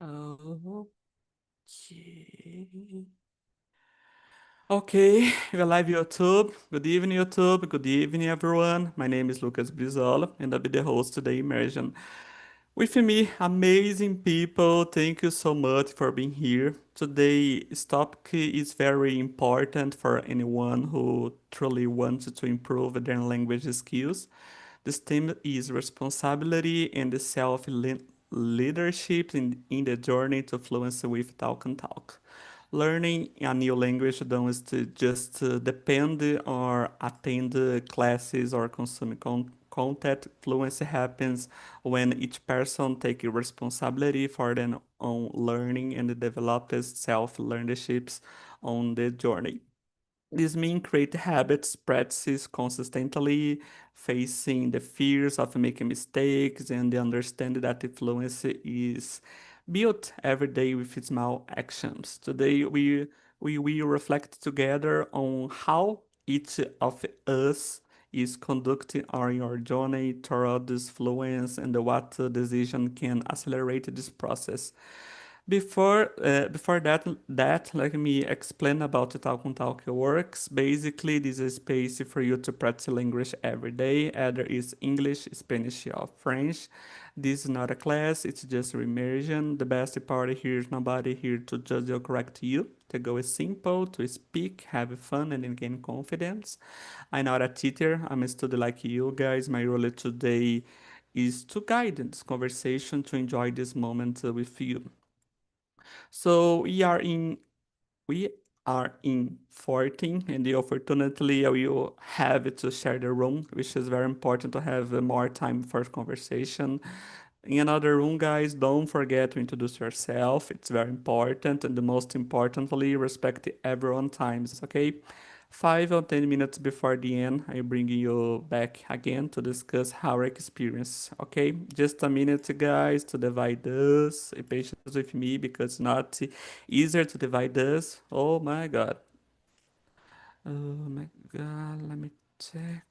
Okay. Okay, we're live YouTube. Good evening, YouTube. Good evening, everyone. My name is Lucas Brizola, and I'll be the host today, Immersion. With me, amazing people. Thank you so much for being here. Today's topic is very important for anyone who truly wants to improve their language skills. This theme is responsibility and the self-leadership in the journey to fluency with Talk and Talk. Learning a new language don't just depend or attend classes or consume content. Fluency happens when each person takes responsibility for their own learning and develops self-leaderships on the journey. This means create habits, practices consistently, facing the fears of making mistakes, and the understanding that influence is built every day with small actions. Today, we will reflect together on how each of us is conducting our journey toward this fluence and what decision can accelerate this process. Before that, let me explain about the Talk on Talk works. Basically, this is a space for you to practice language every day, either it's English, Spanish, or French. This is not a class, it's just immersion. The best part here is nobody here to judge or correct you. The goal is simple, to speak, have fun, and gain confidence. I'm not a teacher, I'm a student like you guys. My role today is to guide this conversation, to enjoy this moment with you. So we are in 14, and unfortunately I will have to share the room, which is very important to have more time for conversation. In another room, guys, don't forget to introduce yourself. It's very important, and the most importantly, respect everyone times, okay? 5 or 10 minutes before the end, I bring you back again to discuss our experience. Okay, just a minute, guys, to divide this. Be patient with me because it's not easier to divide this. Oh my God. Oh my God. Let me check.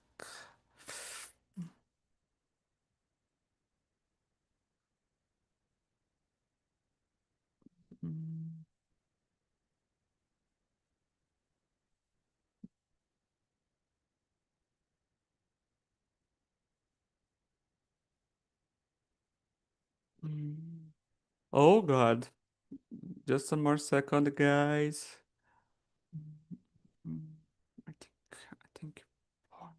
Mm, mm. Oh God. Just a more second, guys. Mm, I think. Oh,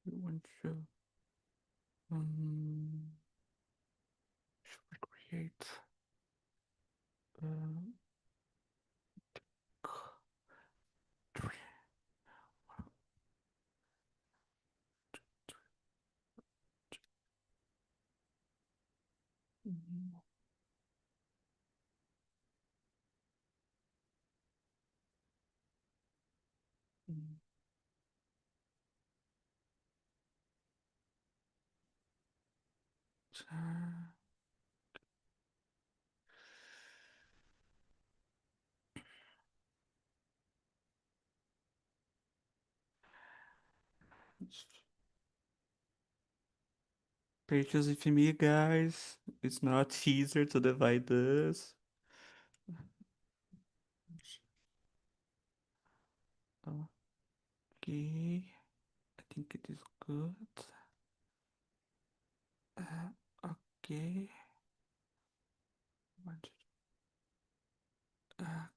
we want to. Um, should we create? Uh, Pages with me, guys. It's not easier to divide this. Okay, I think it is good. Okay. Uh,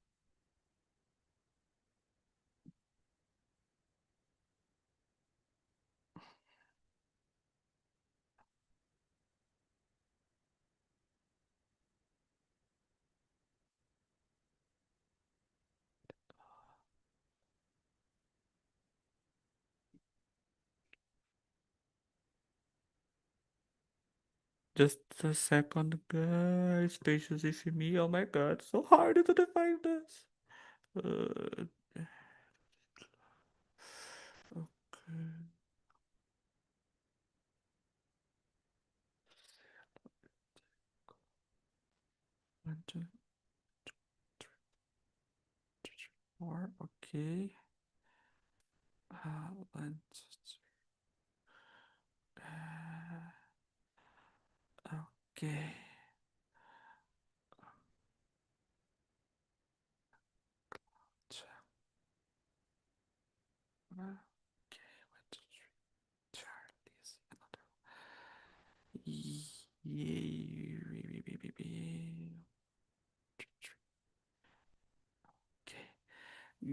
just a second, guys. Pages with me. Oh my God, so hard to divide this. Uh, okay. One, two, three, four. Okay. One, two, three. Okay.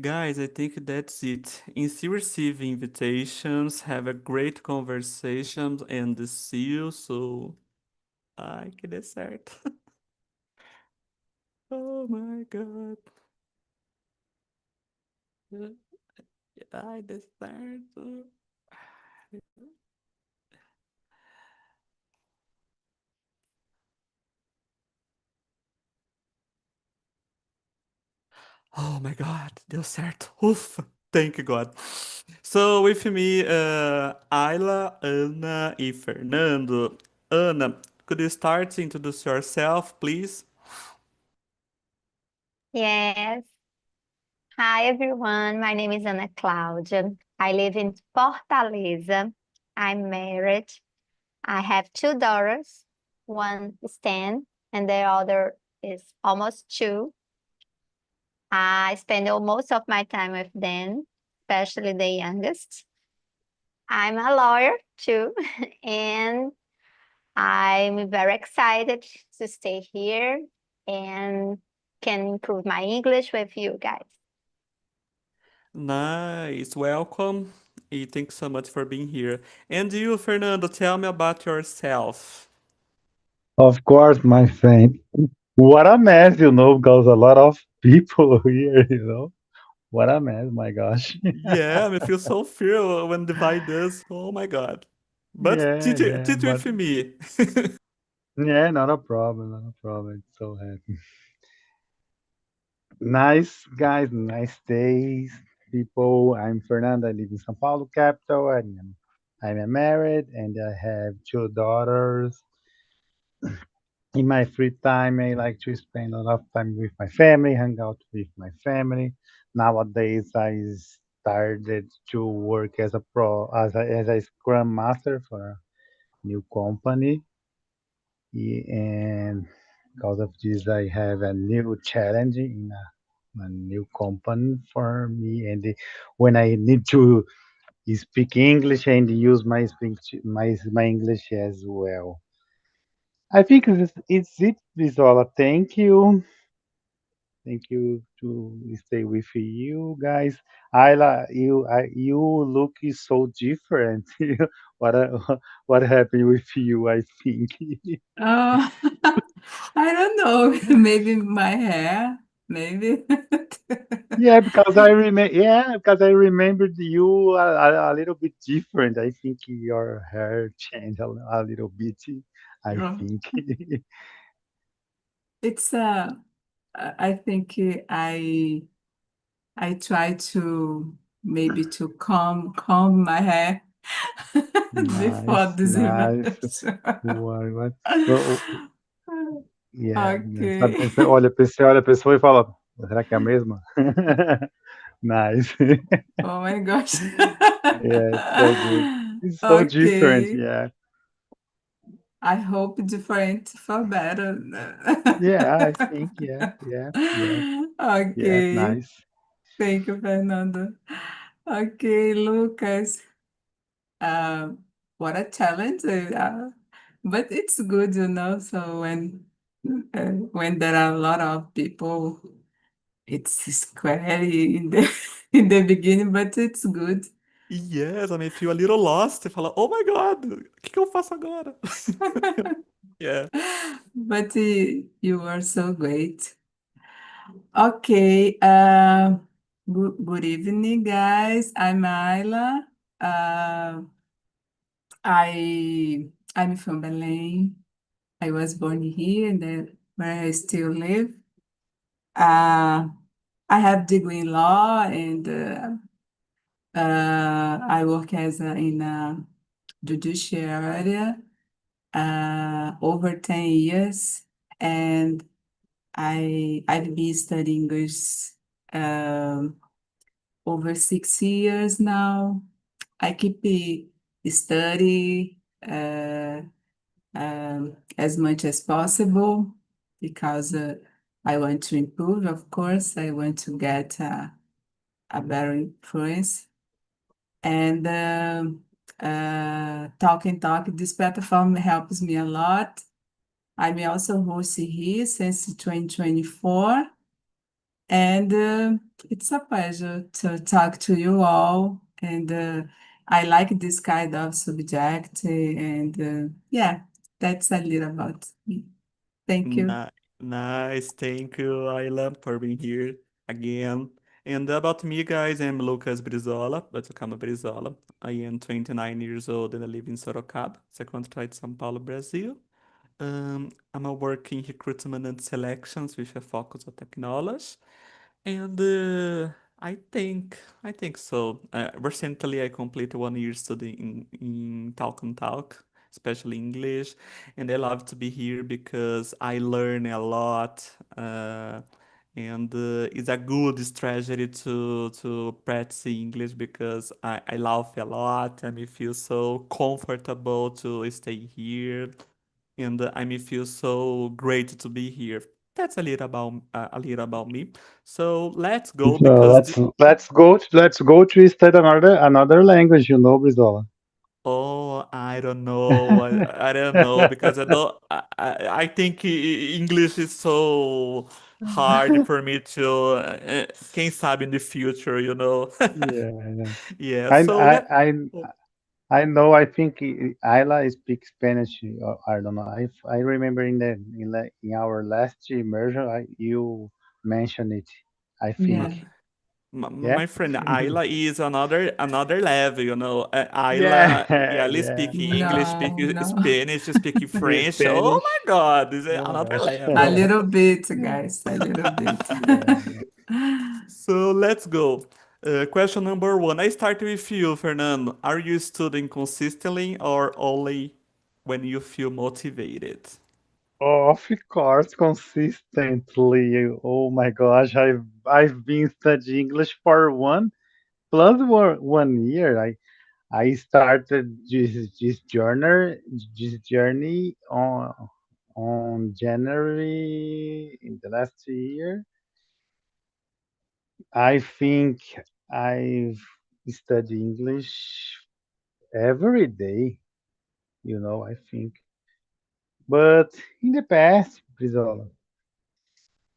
Guys, I think that's it. In see receive invitations, have a great conversation and see you. So, ai, que dê certo. Oh my God. Ai, dê certo. Oh my God, deu certo. Ufa, thank God. So with me, Ayla, Ana, e Fernando. Ana, could you start to introduce yourself, please? Yes. Hi, everyone. My name is Ana Cláudia. I live in Fortaleza. I'm married. I have two daughters. One is 10, and the other is almost 2. I spend most of my time with them, especially the youngest. I'm a lawyer too, and I'm very excited to stay here and can improve my English with you guys. Nice, welcome. Thanks so much for being here. And you, Fernando, tell me about yourself. Of course, my friend. What a mess, because a lot of people here. What a mess, my gosh. Yeah, I feel so fear when divide does. Oh my God. But Yeah, yeah, teach but with me. yeah, not a problem, not a problem. It's so happy. Nice guys, nice days, people. I'm Fernando. I live in São Paulo, capital. I'm married and I have two daughters. In my free time, I like to spend a lot of time with my family, hang out with my family. Nowadays, I started to work as a Scrum Master for a new company, and because of this, I have a new challenge in a new company for me. And when I need to speak English and use my English as well. I think it's it, Visola. Thank you. Thank you to stay with you guys. You look is so different. what what happened with you? I think. Oh, I don't know. Maybe my hair, maybe. Yeah, because I remember. Yeah, because I remembered you a little bit different. I think your hair changed a little bit. I Oh, think. it's I think I try to maybe to comb my hair before Nice, this nice. invention. What? Well, yeah, yeah. Sabe, Okay. você olha a pessoa e fala, será que é a mesma? Nice. Oh my gosh. Yeah, it's so good. It's so different. Okay. Yeah. I hope different for better. Yeah, I think. Yeah, yeah, yeah, yeah. Okay. Nice. Thank you, Fernando. Okay, Lucas. Uh, what a challenge. But it's good, So when there are a lot of people, it's scary in the in the beginning, but it's good. Yes, I feel a little lost. Você fala, oh my God, o que que eu faço agora? Yeah. But you are so great. Okay. Good evening, guys. I'm Ayla. Uh, I'm from Belém. I was born here and then where I still live. Uh, I have degree in law and I work as in a judicial area over 10 years, and I've been studying English um, over 6 years now. I keep study. as much as possible because I want to improve, of course. I want to get a better influence. And Talk and Talk, this platform helps me a lot. I'm also hosting here since 2024. And it's a pleasure to talk to you all. And I like this kind of subject. And yeah, that's a little about me. Thank you. Ni- Nice, thank you, Ayla, for being here again. And about me, guys, I'm Lucas Brizola, Batucama Brizola. I am 29 years old and I live in Sorocaba, second de São Paulo, Brazil. I'm a work in recruitment and selections with a focus on technology. And I think so. Recently, I completed 1 year studying in Talk and Talk, especially English, and I love to be here because I learn a lot, and it's a good strategy to practice English because I laugh a lot and I feel so comfortable to stay here, and I may feel so great to be here. That's a little about me. So let's go So because let's go to study another language, Brizola. oh, I don't know. I don't know because I don't. I think English is so hard for me to. Quem sabe in the future, you know. Yeah, yeah. Yeah. I So I let. I Oh, I know. I think Ayla speaks Spanish. I don't know. I remember in our last immersion, you mentioned it. I my, think. Yeah. Yeah. my friend Ayla is another level, you know. Ayla, yeah, Yeah, they yeah. speak English, speak No, no. Spanish, speak The French. Oh Spanish. my God, this is Oh my another gosh. level. A little bit, guys, a little bit. Yeah. So let's go. Question number one. I start with you, Fernando. Are you studying consistently or only when you feel motivated? Of course, consistently. Oh my gosh, I've been studying English for 1 year. I started this journey on January in the last year. I think I've studied English every day, I think. But in the past, Brizola,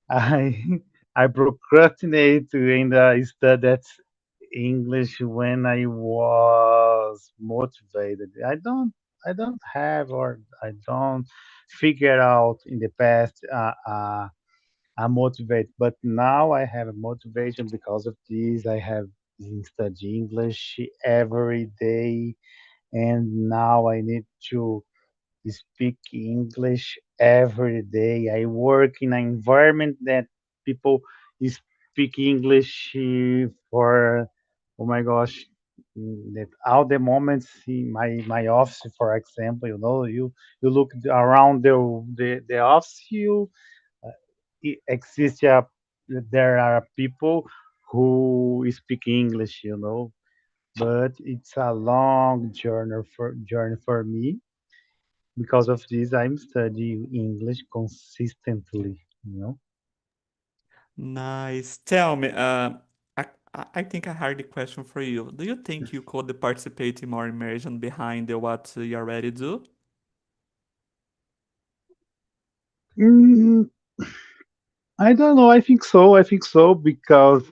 I I procrastinate and I studied English when I was motivated. I don't have or I don't figure out in the past I'm motivated, but now I have a motivation because of this. I have been studying English every day, and now I need to speak English every day. I work in an environment that people speak English for, oh my gosh, that all the moments in my office, for example, you look around the office, it exists. There are people who speak English, but it's a long journey for me because of this, I'm studying English consistently. Nice. Tell me, I think I had a question for you. Do you think you could participate in more immersion behind what you already do? Mm, I don't know. I think so. I think so because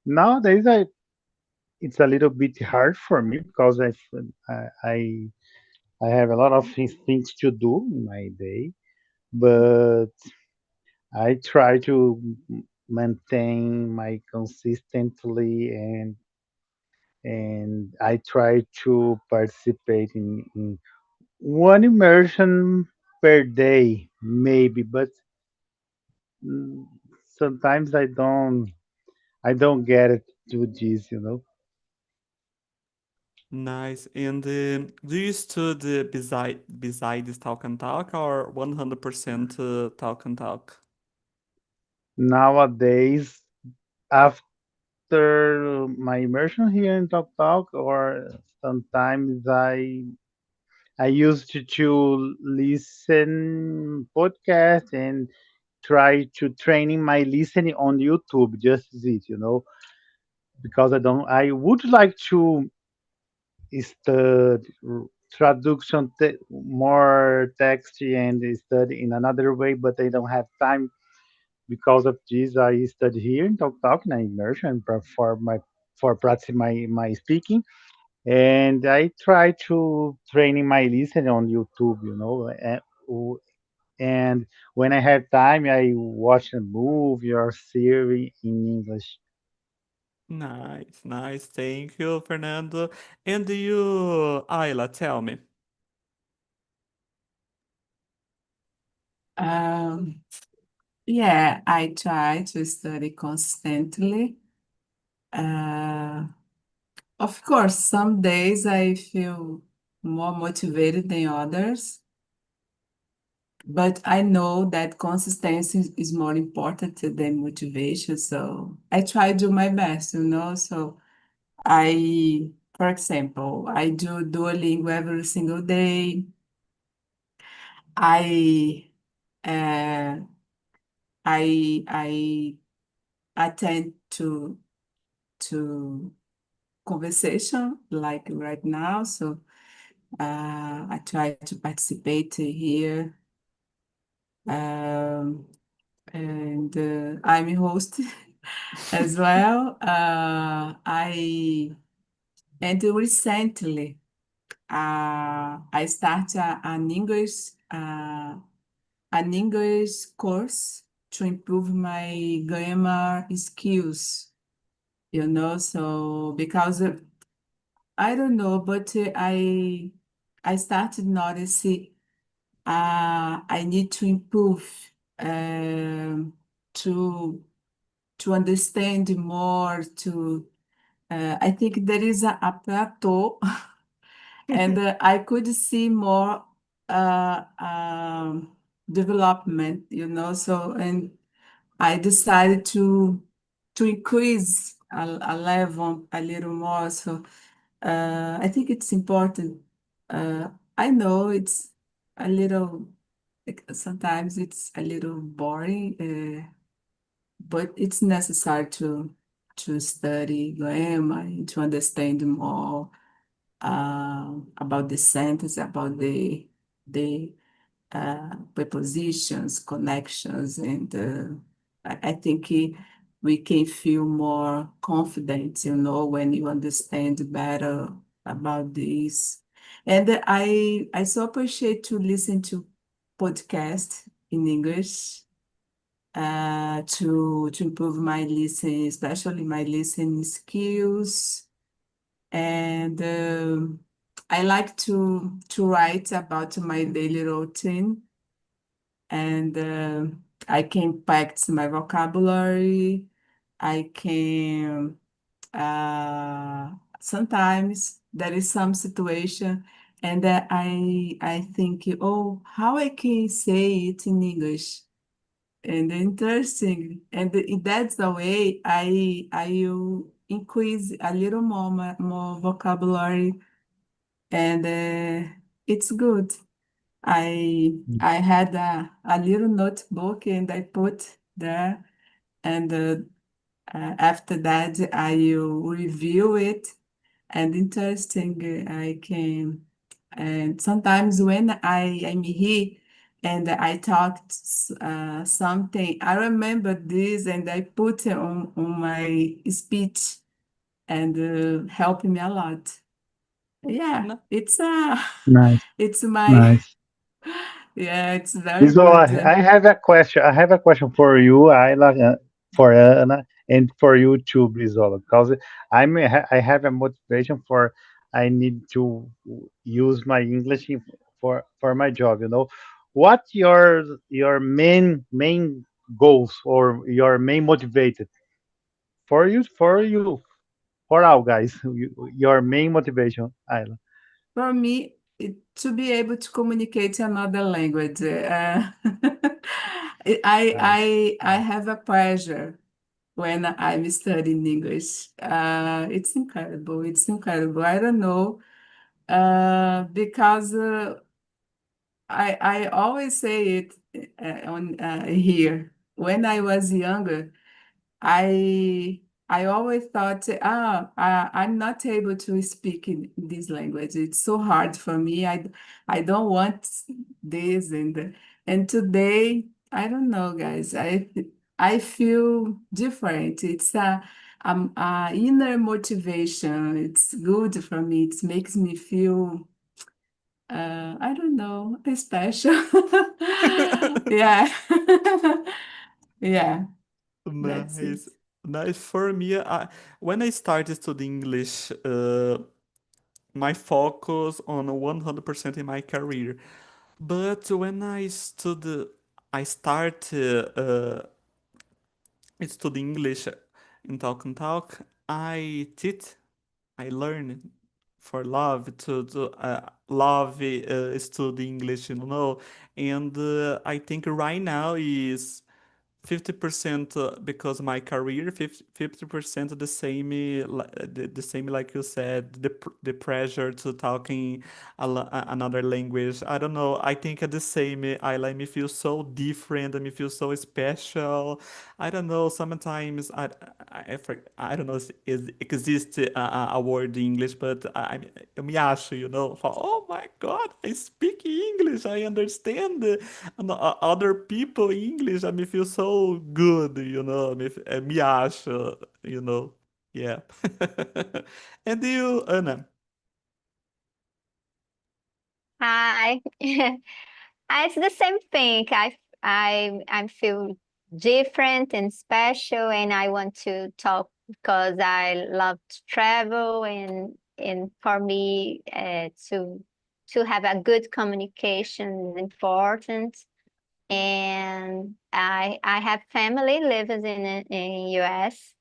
nowadays it's a little bit hard for me because I have a lot of things to do in my day, but I try to maintain my consistently and I try to participate in one immersion per day, maybe, but mm, sometimes I don't get it to this. Nice. And do you study beside this talk and talk or 100% talk and talk? Nowadays, after my immersion here in Talk Talk, or sometimes I used to listen podcast and try to training my listening on YouTube. Just it, because I would like to study traduction, more text and study in another way, but I don't have time. Because of this, I study here in Talk and immersion for practice my speaking, and I try to training my listening on YouTube. And when I have time, I watch a movie or series in English. Nice, nice. Thank you, Fernando. And you, Ayla, tell me. Um, yeah, I try to study constantly. Uh, of course, some days I feel more motivated than others, but I know that consistency is more important than motivation. So I try to do my best. So for example, I do Duolingo every single day. I uh, I attend to conversation like right now. So I try to participate here. Um, and I'm a host as well. I and recently I started an English course to improve my grammar skills. So because I don't know, but I started noticing I need to improve to understand more. I think there is a plateau, and I could see more development. So and I decided to increase a level a little more. So I think it's important. Uh, I know it's a little, like, sometimes it's a little boring, but it's necessary to study grammar and to understand more about the sentence, about the prepositions, connections, and I think we can feel more confident, when you understand better about this. And I so appreciate to listen to podcasts in English to improve my listening, especially my listening skills. And I like to write about my daily routine, and I can practice my vocabulary. I can sometimes there is some situation, and I think, oh, how I can say it in English, and interesting, and that's the way I will increase a little more vocabulary, and it's good. I had a little notebook and I put there, and after that I will review it. And interesting, I can, and sometimes when I am here and I talked something, I remember this and I put it on my speech, and help me a lot. Yeah, No, Nice, it's my, nice. yeah, it's very So good. I have a question. I have a question for you, Ayla, for Anna, and for you too, Brizola, because I have a motivation for I need to use my English for my job. What your main goals or your main motivated for all guys? Your main motivation, Ayla. For me, to be able to communicate another language, Nice, I nice. have a pleasure when I'm studying English. It's incredible. It's incredible. I don't know. Because I always say it on here. When I was younger, I always thought, I'm not able to speak in this language. It's so hard for me. I don't want this and today, I don't know, guys. I feel different. It's a inner motivation. It's good for me. It makes me feel I don't know, special. Yeah. Yeah, that's it. Nice. Nice. For me, when I started studying English, my focus on 100% in my career. But when I started study English in Talk and Talk, I learned for love to love study English, and I think right now is 50% because my career, 50% the same, the same like you said, the pressure to talking another language. I don't know. I think the same. I like me feel so different. I me feel so special. I don't know. Sometimes I don't know if it exists a word in English, but eu me acho, oh my God, I speak English. I understand other people in English. I me feel so good, me acho, Yeah. And you, Anna? Hi. It's the same thing. I feel different and special, and I want to talk because I love to travel, and for me, to have a good communication is important. And I have family lives in US,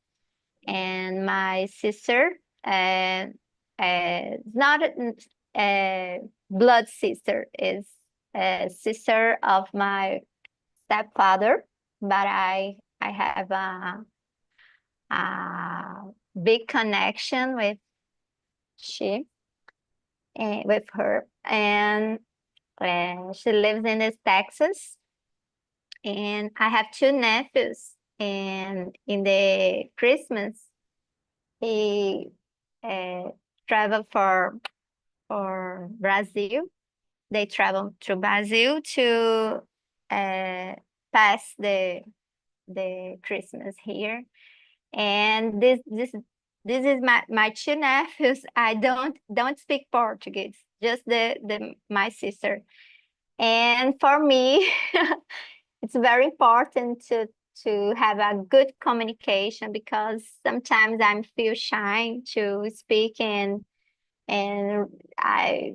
and my sister, not a blood sister, is a sister of my stepfather, but I have a big connection she with her, and she lives in this Texas, and I have two nephews, and in the Christmas he traveled for Brazil. They travel to Brazil to pass the Christmas here. And this is my two nephews. I don't speak Portuguese, just the my sister. And for me, it's very important to have a good communication, because sometimes I feel shy to speak, and I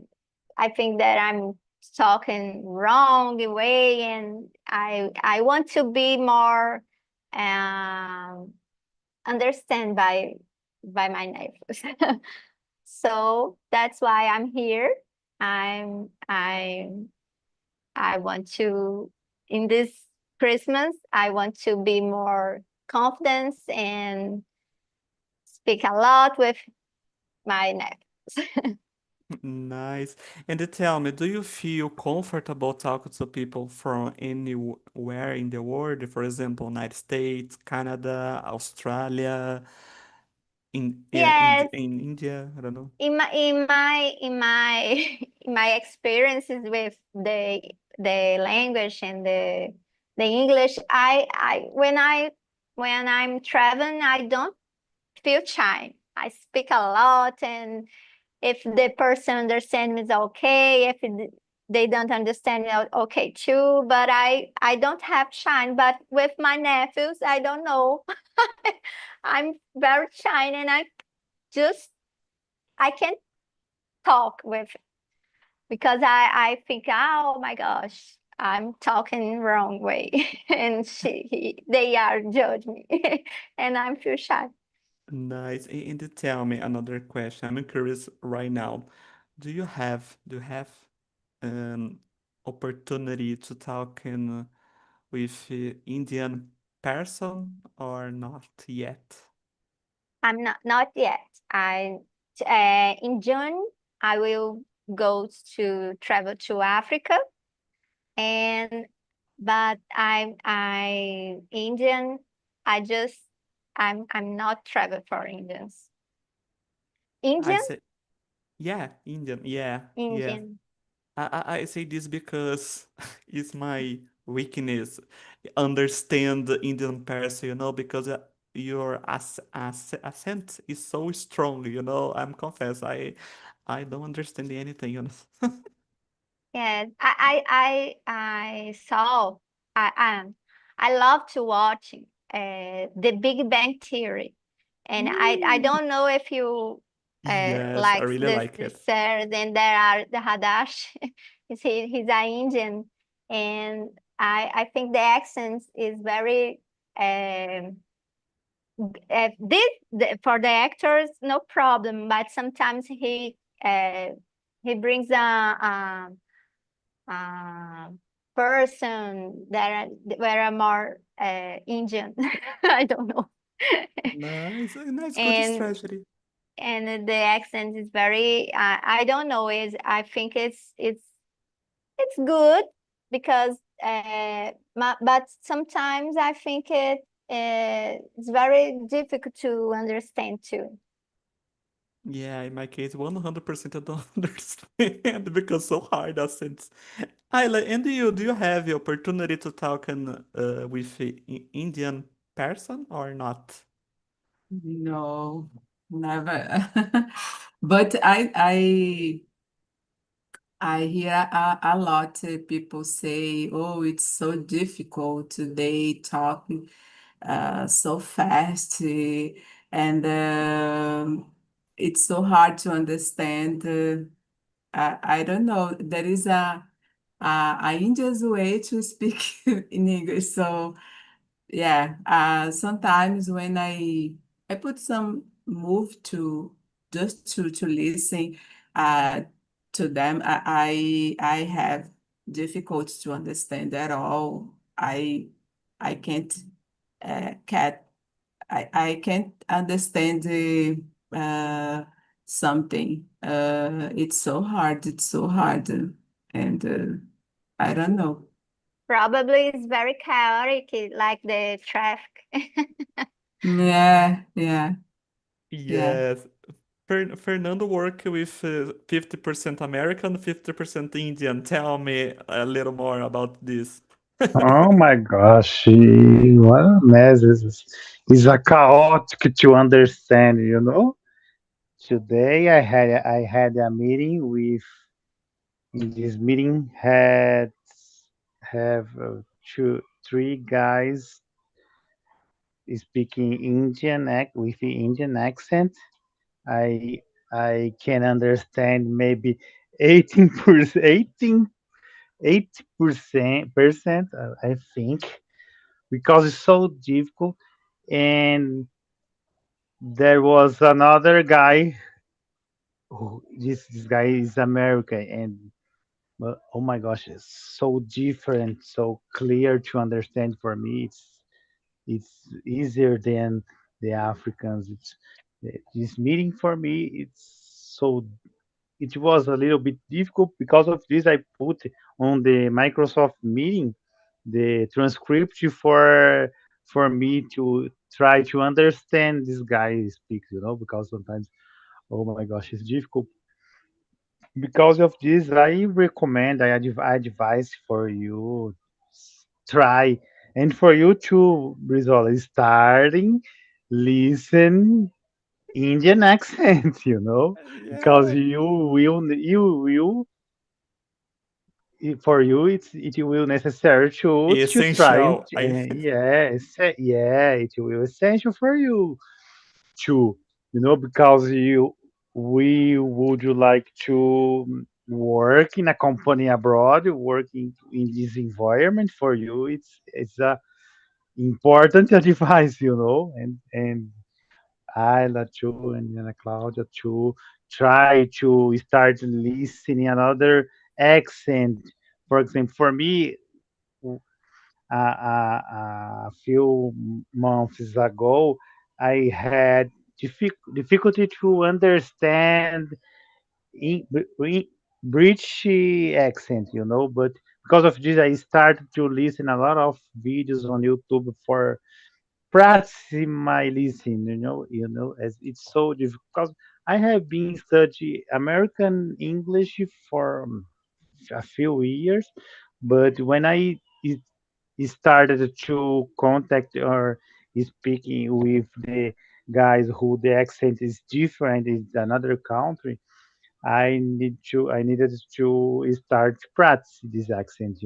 think that I'm talking wrong way, and I want to be more understand by my neighbors. So that's why I'm here. I'm I want to, in this Christmas, I want to be more confident and speak a lot with my neighbors. Nice. And tell me, do you feel comfortable talking to people from anywhere in the world? For example, United States, Canada, Australia, Yes, in India, I don't know. in my in my experiences with the language and the English, I when I'm traveling, I don't feel shy. I speak a lot, and if the person understands me, it's okay. If they don't understand me, okay too. But I don't have shy. But with my nephews, I don't know. I'm very shy, and just I can't talk with, because I think, oh my gosh, I'm talking wrong way, and they are judge me, and I feel shy. Nice. And tell me another question. I'm curious right now. Do you have an opportunity to talk with Indian person or not yet? I'm not yet. I In June I will go to travel to Africa, and but I Indian. I'm not travel for Indians. I Indian, say, yeah, Indian, yeah, yeah. Indian. I say this because it's my weakness. Understand the Indian person, because your accent is so strong, I'm confess, I don't understand anything. Yes, I saw. I love to watch the Big Bang Theory, and I Ooh. don't know if you Yes, I likes really like this it. series. And there are the Hadash. He's an Indian, and I think the accent is very um for the actors no problem, but sometimes he brings a person that were more Indian. I don't know. Nice, nice, good and strategy. and the accent is very I don't know, is I think it's good because but sometimes I think it's very difficult to understand too. Yeah, in my case, 100% I don't understand because so hard accents. And do you have the opportunity to talk with Indian person or not? No, never. But I hear a lot people say, "Oh, it's so difficult. They talk so fast, and it's so hard to understand." I don't know. There is a India's way to speak in English, so yeah. Sometimes when I put some move to just to listen uh to them, I have difficulty to understand at all. I can't cat I can't understand something. It's so hard. It's so hard, and I don't know. Probably it's very chaotic, like the traffic. Yeah, yeah, yeah. Yes. Fernando work with 50% American, 50% Indian. Tell me a little more about this. Oh my gosh, what a mess this is. It's a chaotic to understand, you know. Today I had a meeting with in this meeting had have two three guys speaking Indian with the Indian accent. I I can understand maybe 18%, 80% I think, because it's so difficult. And there was another guy this guy is American, and oh my gosh, it's so different, so clear to understand for me. It's easier than the Africans. It's this meeting for me. It was a little bit difficult. Because of this, I put on the Microsoft meeting the transcript for me to try to understand this guy speaks. Because sometimes, oh my gosh, it's difficult. Because of this, I recommend, I advise for you try, and for you too, Brizola, starting listen Indian accent, because Yeah. for you it will necessary to try, Essential. yes, yeah, it will essential for you too, because we would like to work in a company abroad, working in this environment. For you it's a important advice, and Ayla too, and Ana Claudia too. Try to start listening another accent. For example, for me, a few months ago, I had difficulty to understand in, British accent, but because of this, I started to listen a lot of videos on YouTube for practicing my listening, as it's so difficult. 'Cause I have been studying American English for a few years, but when started to contact or speaking with the guys who the accent is different in another country, I needed to start practice this accent.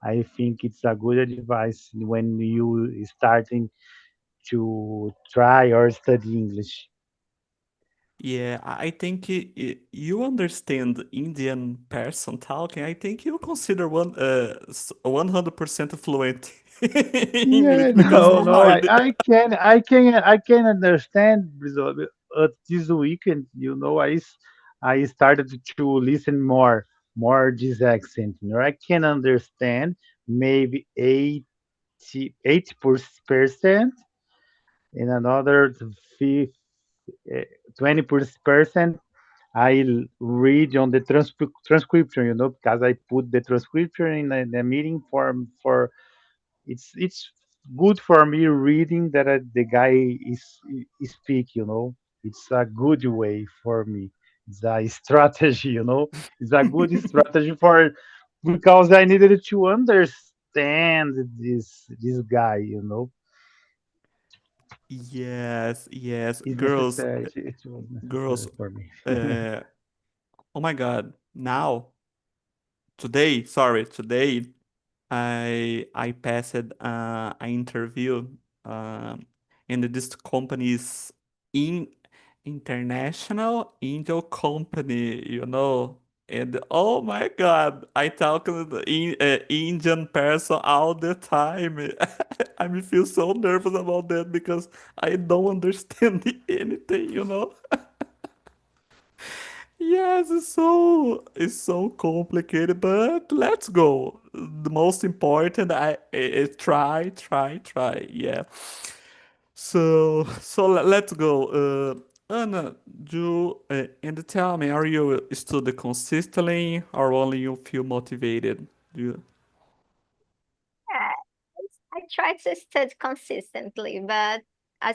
I think it's a good advice when you starting to try or study English. Yeah, I think you understand Indian person talking. I think you consider 100% fluent in English Yeah, because no, you no, heard it. I can understand. This weekend, I started to listen more this accent. I can understand maybe 80% in another 20%. Read on the transcription, because I put the transcription in the meeting form for it's good for me reading that the guy is speak. It's a good way for me. It's a strategy. It's a good strategy for because I needed to understand this guy. Yes, yes, It's girls, necessary. It was girls. necessary for me. Uh, oh my God! Now, today, I passed an interview, um, and this company is in international angel company, And oh my God, I talk to the Indian person all the time. I feel so nervous about that because I don't understand anything. Yes, it's so complicated, but let's go. The most important, try. Yeah. So let's go. Anna, and tell me, are you study consistently or only you feel motivated? Do you? Yeah, I try to study consistently, but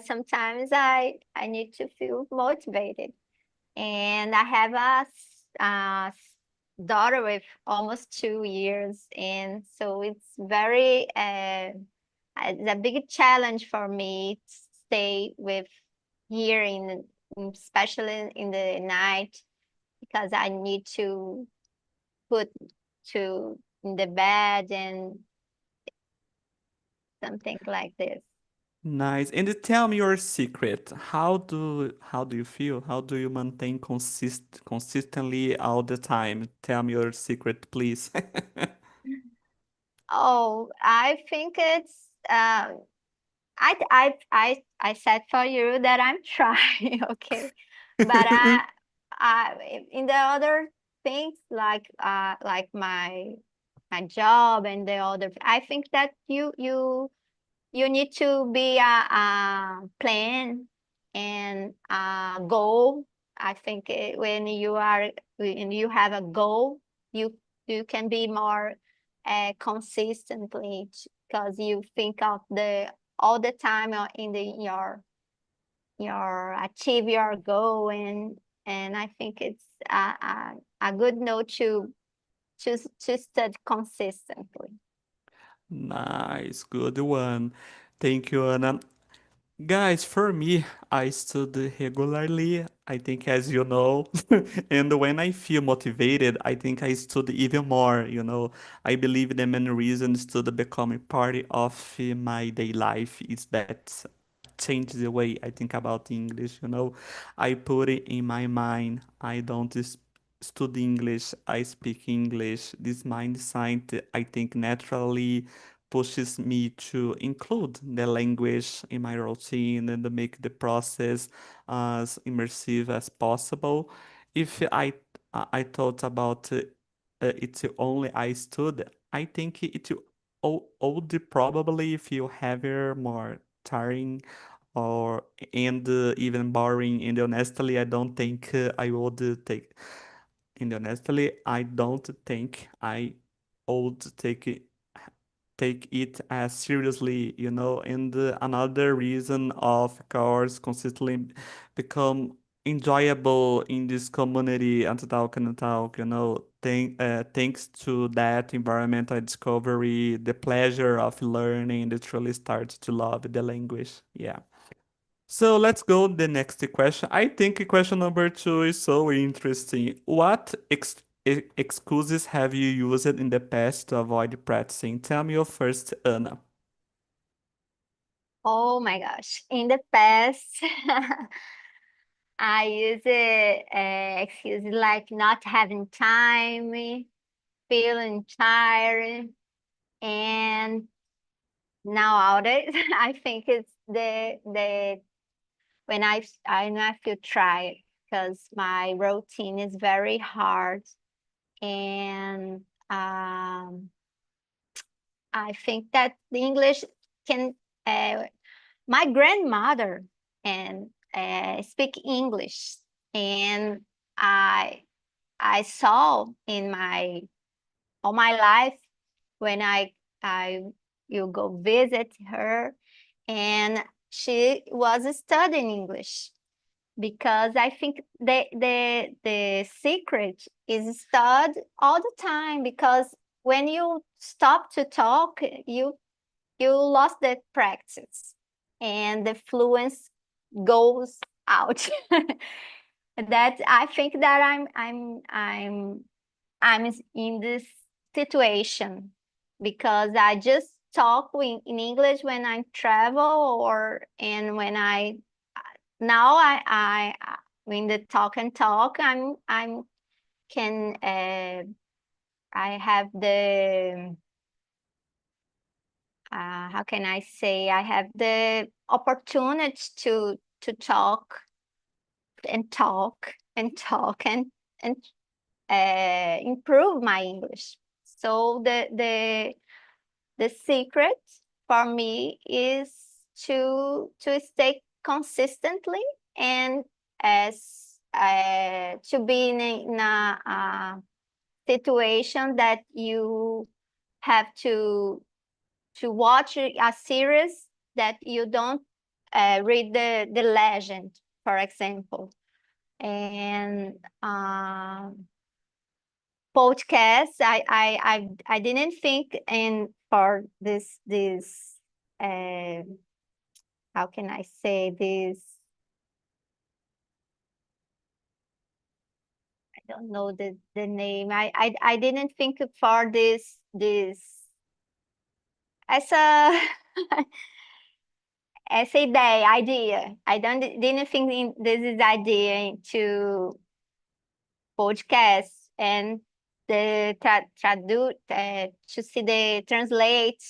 sometimes I need to feel motivated. And I have daughter with almost 2 years, and so it's it's a big challenge for me to stay with here especially in the night, because I need to put to in the bed and something like this. Nice. And tell me your secret. How do you feel? How do you maintain consistently all the time? Tell me your secret, please. Oh, I think it's I said for you that I'm trying, okay, but in the other things like my job and the other, I think that you need to be a plan and a goal. I think when you have a goal, you you can be more consistently, because you think of the all the time in your achieve your goal, and I think it's a good note to study consistently. Nice, good one. Thank you, Anna. Guys, for me, I study regularly, I think, as you know. And when I feel motivated, I think I study even more. I believe the main reason study becoming part of my day life is that change the way I think about English. I put it in my mind. I don't study English, I speak English. This mindset, I think, naturally pushes me to include the language in my routine and to make the process as immersive as possible. If I thought about it only I stood, I think it would probably feel heavier, more tiring, or and even boring. And honestly, I don't think I would take. And honestly, I don't think I would take it as seriously, and another reason of course consistently become enjoyable in this community and talk and talk, thanks to that environmental discovery, the pleasure of learning, they truly start to love the language. Yeah. So let's go the next question. I think question number two is so interesting. What excuses have you used in the past to avoid practicing? Tell me your first, Anna. Oh my gosh. In the past, I use excuses like not having time, feeling tired, and nowadays I think it's the when know I feel tired because my routine is very hard, and I think that the English can. My grandmother and speak English, and I saw in my all my life when I you go visit her, and she was studying English because I think the secret is stud all the time, because when you stop to talk, you lost the practice and the fluence goes out. That I think that I'm in this situation because I just talk in English when I travel, or and when I now I in the talk and talk I'm can I have the how can I say, I have the opportunity to talk and talk and talk and improve my English. So the secret for me is to stay consistently, and as to be in a situation that you have to watch a series that you don't read the legend, for example, and podcasts. I didn't think in for this how can I say this? I don't know the name. I didn't think for this as a as a day idea. I didn't think this is idea into podcasts and the to see the translate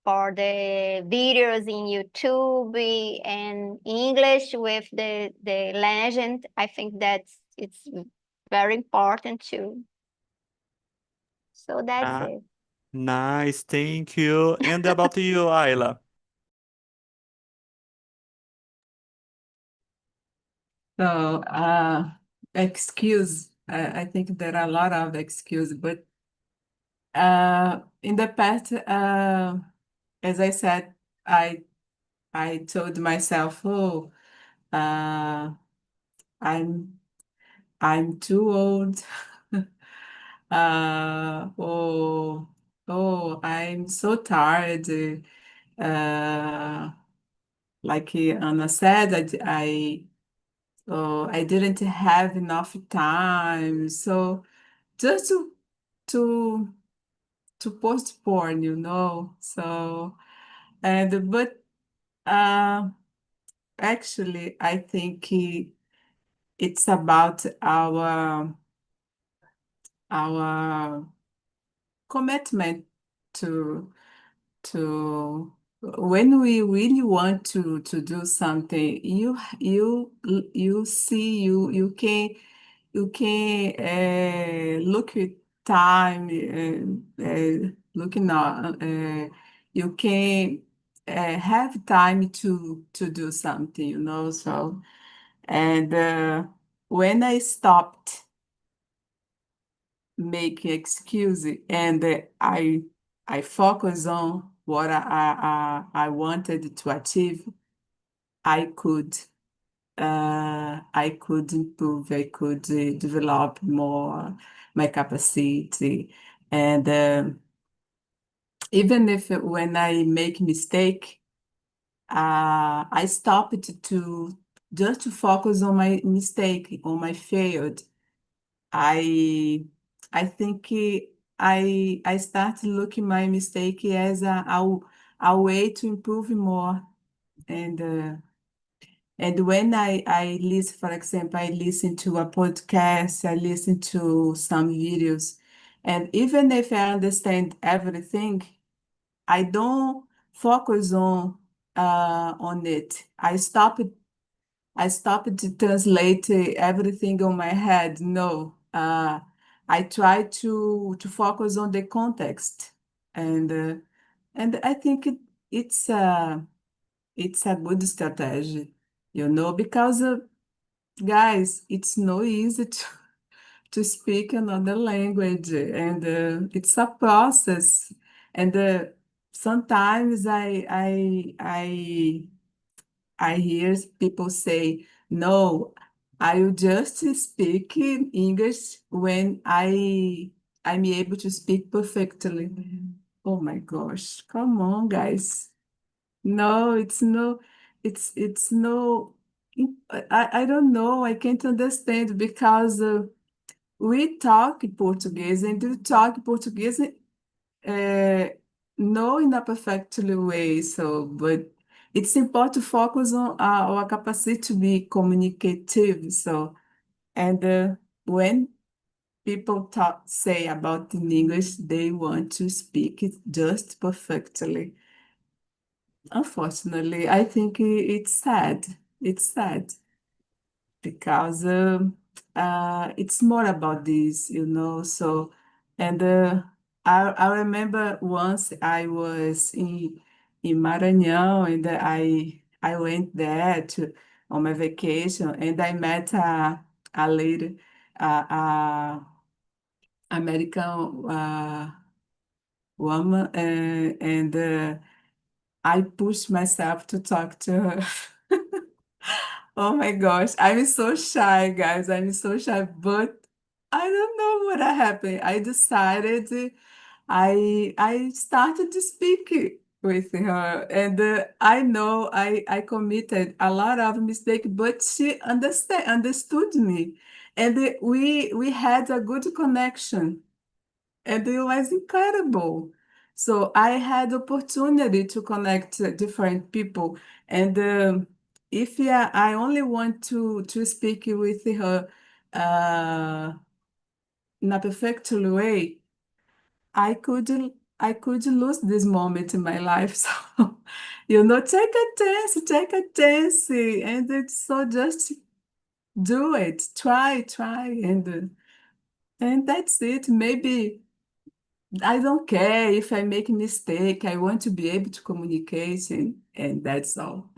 for the videos in YouTube and English with the legend. I think it's very important too. So that's Ah, it. nice, thank you. And about you, Ayla? So, I think there are a lot of excuses, but in the past, as I said, I I told myself, oh, uh, I'm I'm too old. Oh, I'm so tired. Uh, like Anna said, I didn't have enough time. So just to to postpone, So but uh, actually, I think it's about our commitment to to when we really want to do something, you see you can look at time looking at you can have time to do something, so and when I stopped make excuse and I focus on what I wanted to achieve, I could I could improve, I could develop more my capacity. And even if when I make mistake, I stopped to just to focus on my mistake, on my failed. I I think I started looking my mistake as a way to improve more. And when I listen, for example, I listen to a podcast, I listen to some videos, and even if I understand everything, I don't focus on it. I stopped to translate everything on my head. No, I try to focus on the context, and uh, and I think it's a good strategy, because guys, it's no easy to speak another language, and it's a process, and sometimes I hear people say, "No, I will just speak in English when I'm able to speak perfectly." Oh my gosh, come on, guys. No, it's no, I don't know, I can't understand because we talk Portuguese and we talk Portuguese uh, no in a perfect way, so, but it's important to focus on our capacity to be communicative. So, and when people say about in English, they want to speak it just perfectly. Unfortunately, I think it's sad. It's sad because it's more about this, So, and I remember once I was in Maranhão, and I went there to on my vacation, and I met a lady, a American woman, and I pushed myself to talk to her. Oh my gosh, I'm so shy, guys. I'm so shy, but I don't know what happened. I decided I started to speak with her, and I know I committed a lot of mistake, but she understood me, and we had a good connection, and it was incredible. So I had opportunity to connect different people, and if I only want to speak with her uh, in a perfect way, I could I could lose this moment in my life. So, take a chance, and it's so just do it, try, and that's it. Maybe. I don't care if I make a mistake. I want to be able to communicate, and that's all.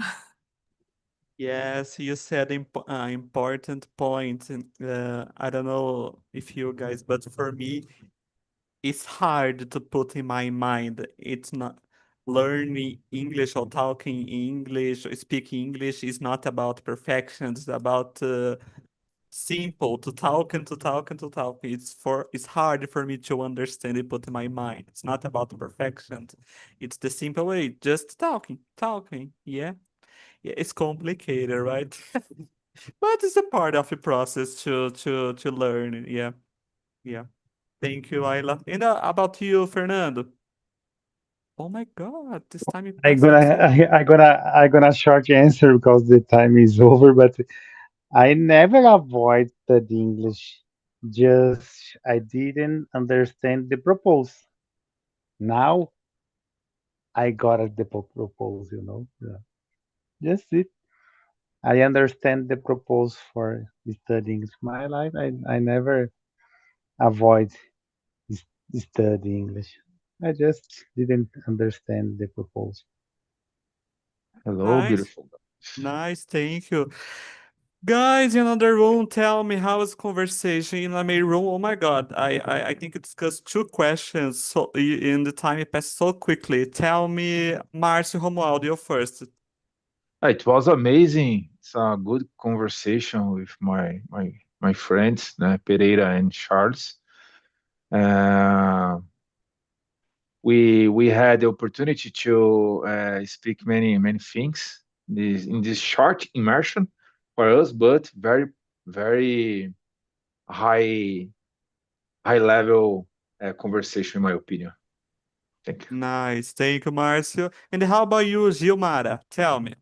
Yes, you said important point. And, I don't know if you guys, but for me, it's hard to put in my mind. It's not learning English or talking English or speaking English is not about perfection. It's about simple to talk and to talk and to talk. It's hard for me to understand and put in my mind. It's not about perfection. It's the simple way, just talking. Yeah. Yeah, it's complicated, right? But it's a part of the process to learn. Yeah. Yeah. Thank you, Ayla. And about you, Fernando. Oh my God, this time it I passed gonna so. I gonna short answer because the time is over. But I never avoid the English. Just I didn't understand the propose. Now I got it the propose. Yeah. Just it. I understand the propose for studying my life. I never avoid s- study English. I just didn't understand the propose. Hello, Nice. beautiful. Nice, thank you. Guys in another room, tell me how is conversation in a main room? Oh my God, I think you discussed two questions so in the time it passed so quickly. Tell me, Márcio Romualdo, you first. It was amazing. It's a good conversation with my friends, Pereira and Charles. Uh, we had the opportunity to speak many things in this short immersion for us, but very high level conversation, in my opinion. Thank you. Nice, thank you, Márcio. And how about you, Gilmara? Tell me.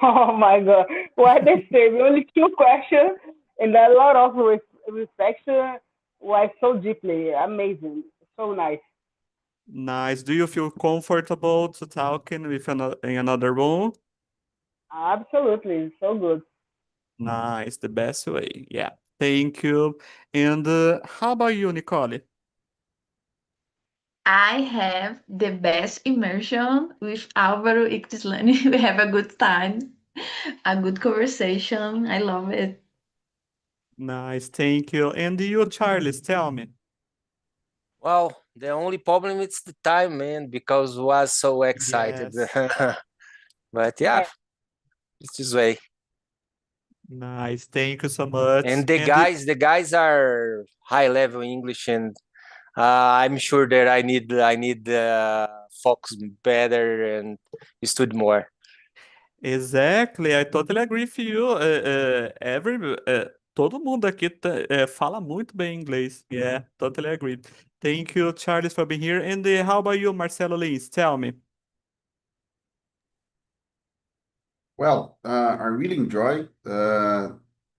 Oh my God. What they say? Only two questions and a lot of reflection was so deeply amazing. So nice. Nice. Do you feel comfortable to talking with in another room? Absolutely. So good. Nice, the best way. Yeah, thank you. And how about you, Nicole? I have the best immersion with Álvaro e Crislane. We have a good time, a good conversation. I love it. Nice, thank you. And you, Charles, tell me. Well, the only problem is the time, man, because was so excited. Yes. But yeah, it's this way. Nice, thank you so much. And the guys are high level English, and I'm sure that I need focus better and study more. Exactly, I totally agree with you. Todo mundo aqui fala muito bem inglês. Yeah, totally agree. Thank you, Charles, for being here. And how about you, Marcelo Lins? Tell me. Well, I really enjoy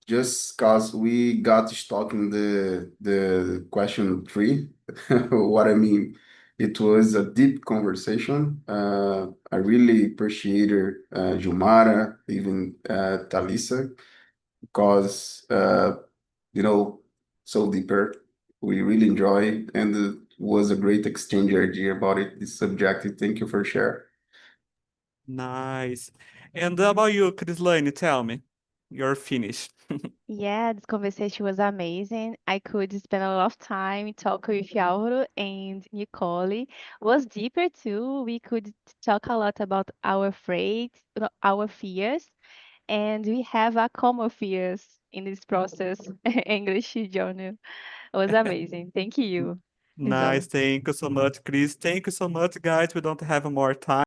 just because we got stuck in the question three. What I mean, it was a deep conversation. I really appreciated Jumara, even Talisa, because so deeper. We really enjoy, and it was a great exchange idea about it. This subject. Thank you for sharing. Nice. And how about you, Crislane? Tell me. You're finished. Yeah, this conversation was amazing. I could spend a lot of time talking with Álvaro and Nicole. It was deeper too. We could talk a lot about our our fears, and we have a common fears in this process, English journey. It was amazing. Thank you. Nice, thank you so much, Chris. Thank you so much, guys. We don't have more time.